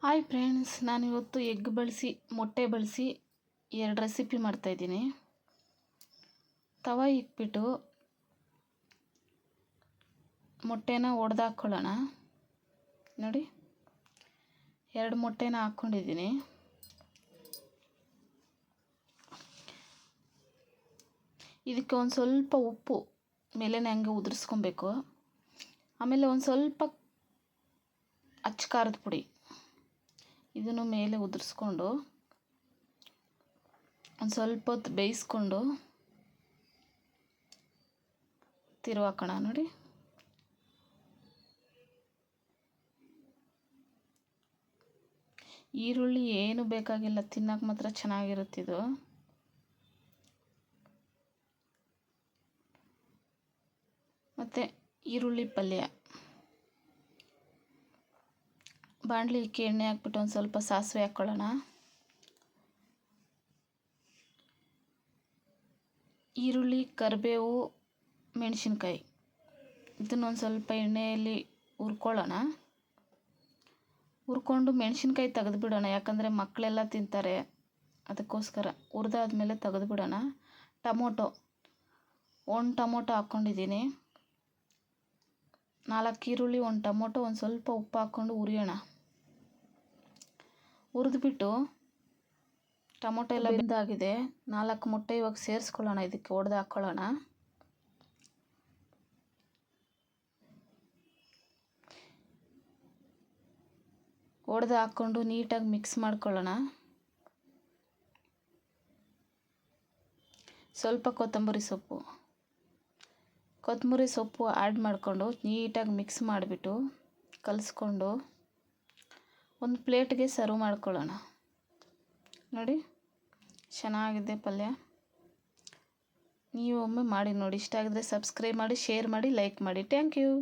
Hi friends, ನಾನಿವತ್ತು egg ಬಳಸಿ ಮೊಟ್ಟೆ ಬಳಸಿ 2 ರೆಸಿಪಿ ಮಾಡ್ತಾಯಿದ್ದೀನಿ. ತವ ಇಕ್ಬಿಟ್ಟು ಮೊಟ್ಟೆನ ಒಡೆದಾಕ್ಕೊಳ್ಳೋಣ. ನೋಡಿ, 2 ಮೊಟ್ಟೆನ ಹಾಕ್ಕೊಂಡಿದ್ದೀನಿ. ಇದಕ್ಕೆ ಒಂದು ಸ್ವಲ್ಪ ಉಪ್ಪು ಮೇಲೆನೇ ಹಂಗೆ ಉದುರಿಸ್ಕೊಬೇಕು. ಆಮೇಲೆ ಒಂದು ಸ್ವಲ್ಪ ಅಚ್ಚ ಖಾರದ ಪುಡಿ ಇದನ್ನು ಮೇಲೆ ಉದುರಿಸ್ಕೊಂಡು ಒಂದು ಸ್ವಲ್ಪ ಹೊತ್ತು ಬೇಯಿಸ್ಕೊಂಡು ತಿರುವಾಕೋಣ. ನೋಡಿ, ಈರುಳ್ಳಿ ಏನು ಬೇಕಾಗಿಲ್ಲ, ತಿನ್ನೋಕೆ ಮಾತ್ರ ಚೆನ್ನಾಗಿರುತ್ತಿದ್ದು. ಮತ್ತು ಈರುಳ್ಳಿ ಪಲ್ಯ, ಬಾಣಲಿಗೆ ಎಣ್ಣೆ ಹಾಕ್ಬಿಟ್ಟು ಒಂದು ಸ್ವಲ್ಪ ಸಾಸಿವೆ ಹಾಕ್ಕೊಳ್ಳೋಣ. ಈರುಳ್ಳಿ, ಕರಿಬೇವು, ಮೆಣಸಿನ್ಕಾಯಿ ಇದನ್ನೊಂದು ಸ್ವಲ್ಪ ಎಣ್ಣೆಯಲ್ಲಿ ಹುರ್ಕೊಳ್ಳೋಣ. ಹುರ್ಕೊಂಡು ಮೆಣಸಿನ್ಕಾಯಿ ತೆಗೆದುಬಿಡೋಣ, ಯಾಕಂದರೆ ಮಕ್ಕಳೆಲ್ಲ ತಿಂತಾರೆ, ಅದಕ್ಕೋಸ್ಕರ ಹುರಿದಾದ್ಮೇಲೆ ತೆಗೆದುಬಿಡೋಣ. ಟೊಮೊಟೊ, 1 ಟೊಮೊಟೊ ಹಾಕ್ಕೊಂಡಿದ್ದೀನಿ. 4 ಈರುಳ್ಳಿ, 1 ಟೊಮೊಟೊ, ಒಂದು ಸ್ವಲ್ಪ ಉಪ್ಪು ಹಾಕ್ಕೊಂಡು ಹುರಿಯೋಣ. ಹುರಿದ್ಬಿಟ್ಟು ಟೊಮೊಟೊ ಎಲ್ಲ ಬೆಂದಾಗಿದೆ. 4 ಮೊಟ್ಟೆ ಇವಾಗ ಸೇರಿಸ್ಕೊಳ್ಳೋಣ, ಇದಕ್ಕೆ ಒಡೆದು ಹಾಕ್ಕೊಳ್ಳೋಣ. ಒಡೆದು ಹಾಕ್ಕೊಂಡು ನೀಟಾಗಿ ಮಿಕ್ಸ್ ಮಾಡ್ಕೊಳ್ಳೋಣ. ಸ್ವಲ್ಪ ಕೊತ್ತಂಬರಿ ಸೊಪ್ಪು ಆ್ಯಡ್ ಮಾಡಿಕೊಂಡು ನೀಟಾಗಿ ಮಿಕ್ಸ್ ಮಾಡಿಬಿಟ್ಟು ಕಲಿಸ್ಕೊಂಡು ಒಂದು ಪ್ಲೇಟ್ಗೆ ಸರ್ವ್ ಮಾಡ್ಕೊಳ್ಳೋಣ. ನೋಡಿ, ಚೆನ್ನಾಗಿದೆ ಪಲ್ಯ. ನೀವು ಒಮ್ಮೆ ಮಾಡಿ ನೋಡಿ. ಇಷ್ಟ ಆಗಿದ್ರೆ ಸಬ್ಸ್ಕ್ರೈಬ್ ಮಾಡಿ, ಶೇರ್ ಮಾಡಿ, ಲೈಕ್ ಮಾಡಿ. Thank you.